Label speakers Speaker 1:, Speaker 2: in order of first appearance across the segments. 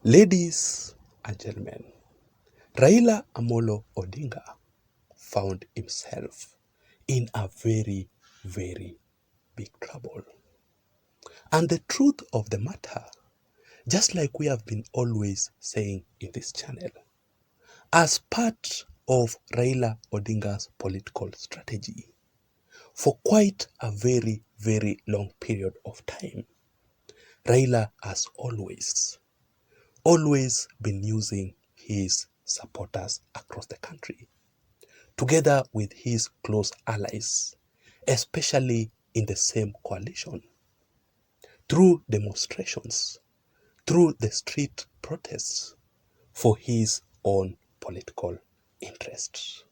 Speaker 1: Ladies and gentlemen, Raila Amolo Odinga found himself in a very, very big trouble. And the truth of the matter, just like we have been always saying in this channel, as part of Raila Odinga's political strategy, for quite a very, very long period of time, Raila has always been using his supporters across the country, together with his close allies, especially in the same coalition, through demonstrations, through the street protests for his own political interests.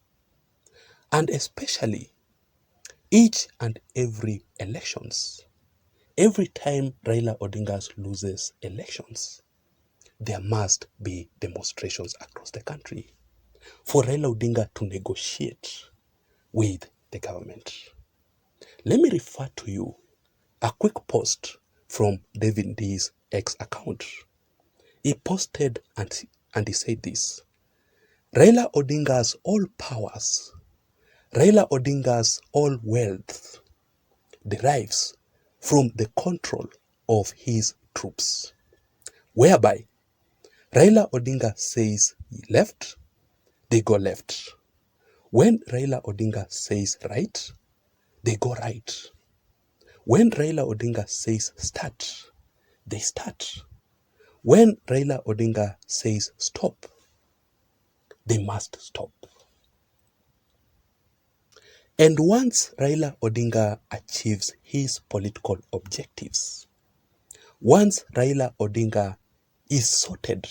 Speaker 1: And especially each and every elections, every time Raila Odinga loses elections, there must be demonstrations across the country for Raila Odinga to negotiate with the government. Let me refer to you a quick post from David D's X account. He posted and he said this: Raila Odinga's all powers, Raila Odinga's all wealth derives from the control of his troops, whereby Raila Odinga says left, they go left. When Raila Odinga says right, they go right. When Raila Odinga says start, they start. When Raila Odinga says stop, they must stop. And once Raila Odinga achieves his political objectives, once Raila Odinga is sorted,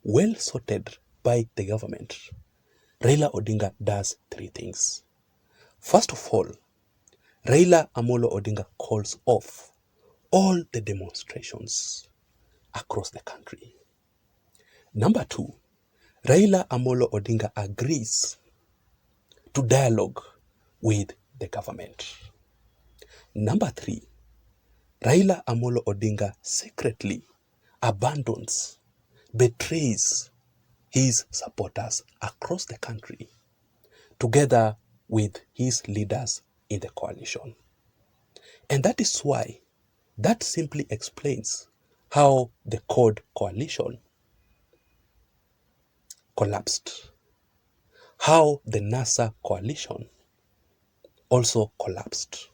Speaker 1: well sorted by the government, Raila Odinga does three things. First of all, Raila Amolo Odinga calls off all the demonstrations across the country. Number two, Raila Amolo Odinga agrees to dialogue with the government. Number three, Raila Amolo Odinga secretly abandons, betrays his supporters across the country, together with his leaders in the coalition. And that is why, that simply explains how the CORD coalition collapsed, how the NASA coalition also collapsed.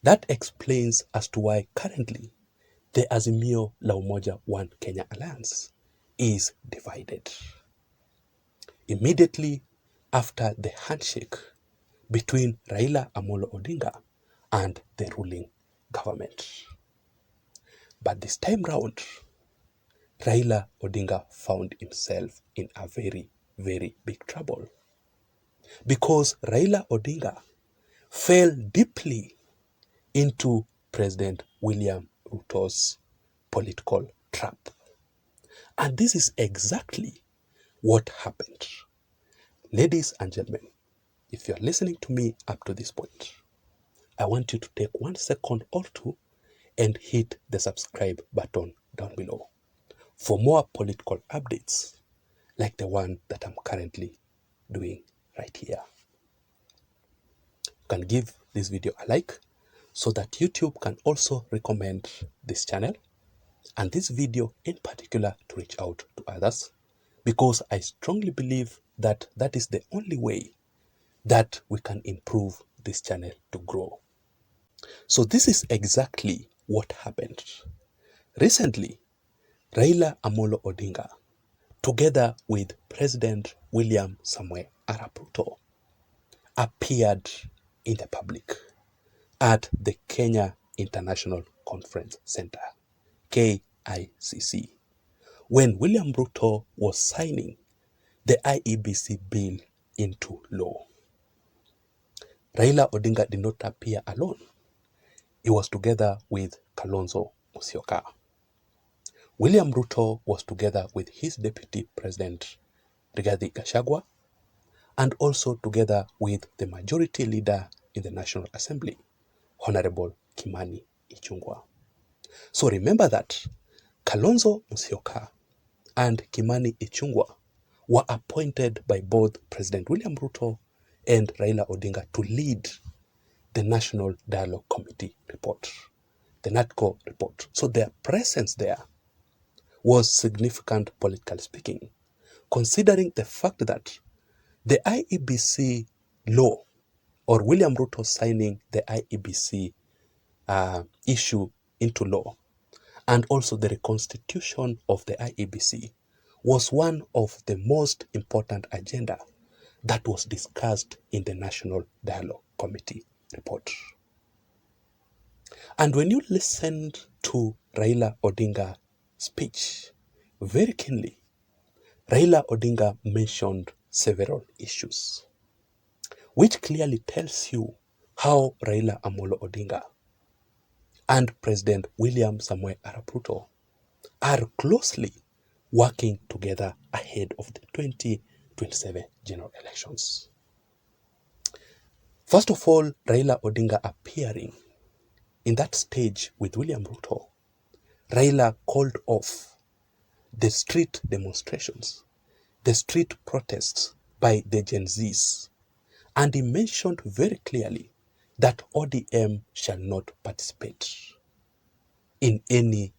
Speaker 1: That explains as to why currently the AZIMIO La Umoja One Kenya Alliance is divided. Immediately after the handshake between Raila Amolo Odinga and the ruling government. But this time round, Raila Odinga found himself in a very, very big trouble, because Raila Odinga fell deeply into President William Ruto's political trap. And this is exactly what happened. Ladies and gentlemen, if you're listening to me up to this point, I want you to take 1 second or two and hit the subscribe button down below for more political updates like the one that I'm currently doing right here. You can give this video a like so that YouTube can also recommend this channel and this video in particular to reach out to others, because I strongly believe that that is the only way that we can improve this channel to grow. So this is exactly what happened. Recently, Raila Amolo Odinga, together with President William Samoei Arap Ruto, appeared in the public at the Kenya International Conference Center, KICC, when William Ruto was signing the IEBC bill into law. Raila Odinga did not appear alone. He was together with Kalonzo Musyoka. William Ruto was together with his deputy president, Rigathi Gachagua, and also together with the majority leader in the National Assembly, Honorable Kimani Ichung'wah. So remember that Kalonzo Musyoka and Kimani Ichung'wah were appointed by both President William Ruto and Raila Odinga to lead the National Dialogue Committee report, the NADCO report. So their presence there was significant, politically speaking, considering the fact that the IEBC law, or William Ruto signing the IEBC issue into law, and also the reconstitution of the IEBC, was one of the most important agenda that was discussed in the National Dialogue Committee report. And when you listened to Raila Odinga's speech very keenly, Raila Odinga mentioned several issues, which clearly tells you how Raila Amolo Odinga and President William Samoei Arap Ruto are closely working together ahead of the 2027 general elections. First of all, Raila Odinga appearing in that stage with William Ruto, Raila called off the street demonstrations, the street protests by the Gen Zs, and he mentioned very clearly that ODM shall not participate in any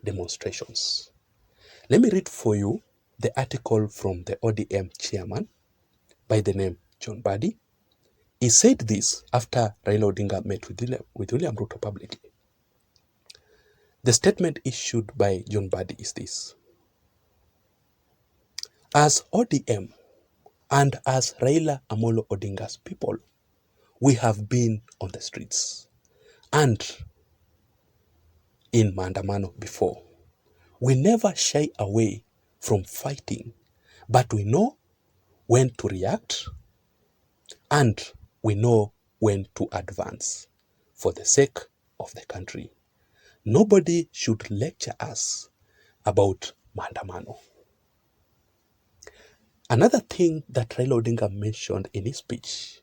Speaker 1: demonstrations. Let me read for you the article from the ODM chairman by the name John Mbadi. He said this after Raila Odinga met with William Ruto publicly. The statement issued by John Mbadi is this: as ODM and as Raila Amolo Odinga's people, we have been on the streets and in maandamano before. We never shy away from fighting, but we know when to react and we know when to advance for the sake of the country. Nobody should lecture us about maandamano. Another thing that Raila Odinga mentioned in his speech,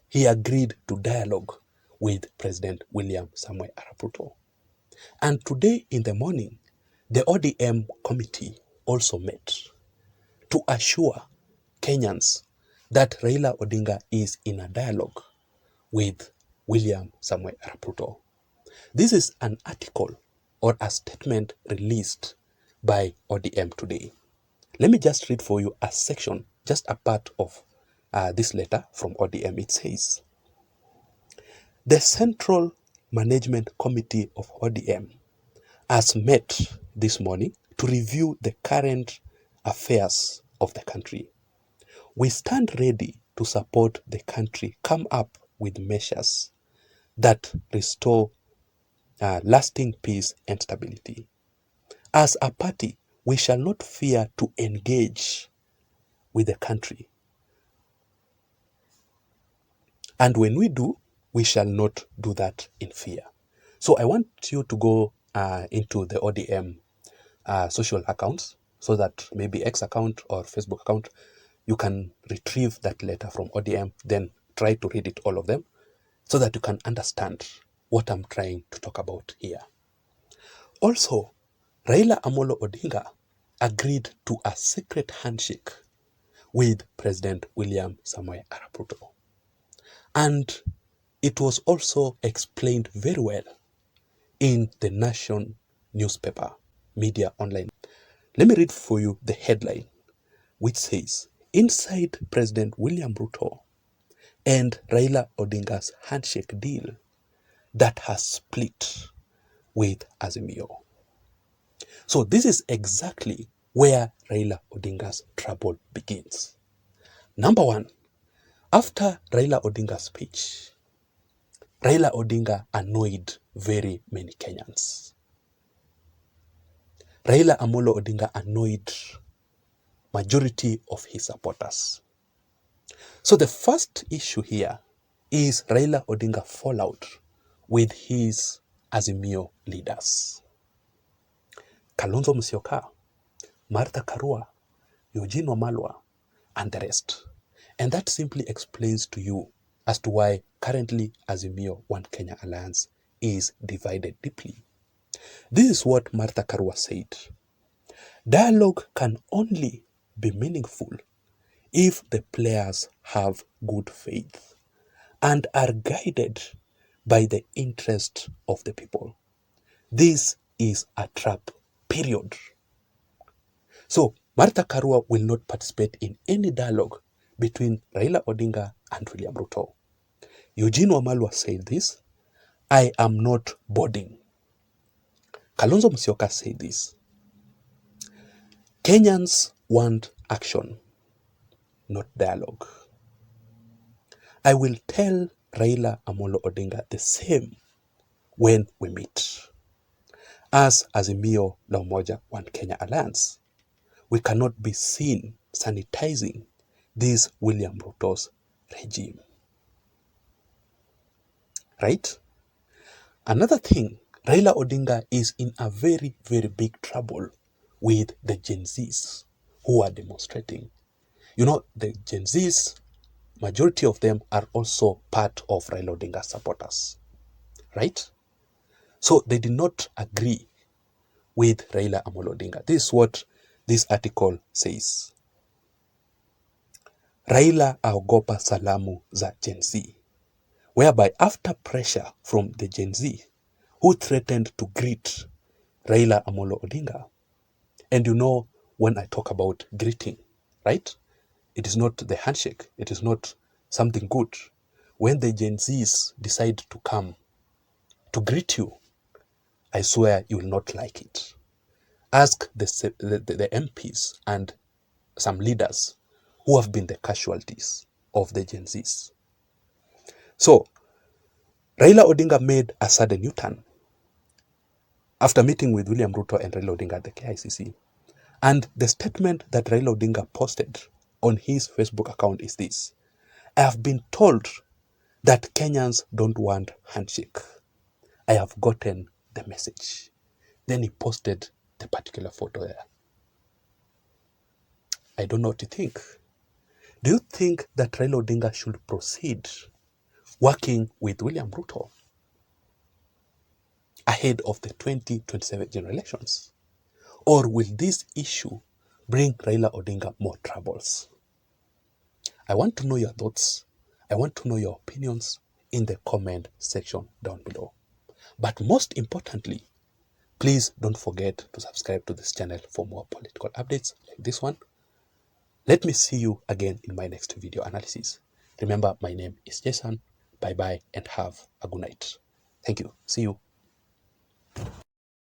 Speaker 1: he agreed to dialogue with President William Samoei Arap Ruto. And today in the morning, the ODM committee also met to assure Kenyans that Raila Odinga is in a dialogue with William Samoei Arap Ruto. This is an article or a statement released by ODM today. Let me just read for you a section, just a part of this letter from ODM. It says, the Central Management Committee of ODM has met this morning to review the current affairs of the country. We stand ready to support the country come up with measures that restore lasting peace and stability. As a party, we shall not fear to engage with the country. And when we do, we shall not do that in fear. So I want you to go into the ODM social accounts, so that maybe X account or Facebook account, you can retrieve that letter from ODM, then try to read it, all of them, so that you can understand what I'm trying to talk about here. Also, Raila Amolo Odinga agreed to a secret handshake with President William Samoei Arap Ruto. And it was also explained very well in the Nation newspaper, Media Online. Let me read for you the headline, which says, inside President William Ruto and Raila Odinga's handshake deal that has split with AZIMIO. So this is exactly where Raila Odinga's trouble begins. Number one, after Raila Odinga's speech, Raila Odinga annoyed very many Kenyans. Raila Amolo Odinga annoyed majority of his supporters. So the first issue here is Raila Odinga fallout with his AZIMIO leaders. Kalonzo Musyoka, Martha Karua, Eugene Wamalwa, and the rest. And that simply explains to you as to why currently AZIMIO One Kenya Alliance is divided deeply. This is what Martha Karua said. Dialogue can only be meaningful if the players have good faith and are guided by the interest of the people. This is a trap, period. So, Martha Karua will not participate in any dialogue between Raila Odinga and William Ruto. Eugene Wamalwa said this, I am not boarding. Kalonzo Musyoka said this. Kenyans want action, not dialogue. I will tell Raila Amolo Odinga the same when we meet. As Azimio la Umoja One Kenya Alliance, we cannot be seen sanitizing this William Ruto's regime. Right? Another thing, Raila Odinga is in a very, very big trouble with the Gen Zs who are demonstrating. You know, the Gen Zs, majority of them are also part of Raila Odinga's supporters. Right? So they did not agree with Raila Amolo Odinga. This is what this article says. Raila aogopa salamu za Gen Z, whereby after pressure from the Gen Z who threatened to greet Raila Amolo Odinga, and you know when I talk about greeting, right? It is not the handshake. It is not something good. When the Gen Zs decide to come to greet you, I swear you will not like it. Ask the MPs and some leaders who have been the casualties of the Gen Zs. So, Raila Odinga made a sudden U-turn after meeting with William Ruto and Raila Odinga at the KICC. And the statement that Raila Odinga posted on his Facebook account is this: I have been told that Kenyans don't want handshake. I have gotten the message. Then he posted the particular photo there. I don't know what you think. Do you think that Raila Odinga should proceed working with William Ruto ahead of the 2027 general elections? Or will this issue bring Raila Odinga more troubles? I want to know your thoughts. I want to know your opinions in the comment section down below. But most importantly, please don't forget to subscribe to this channel for more political updates like this one. Let me see you again in my next video analysis. Remember, my name is Jason. Bye-bye and have a good night. Thank you. See you.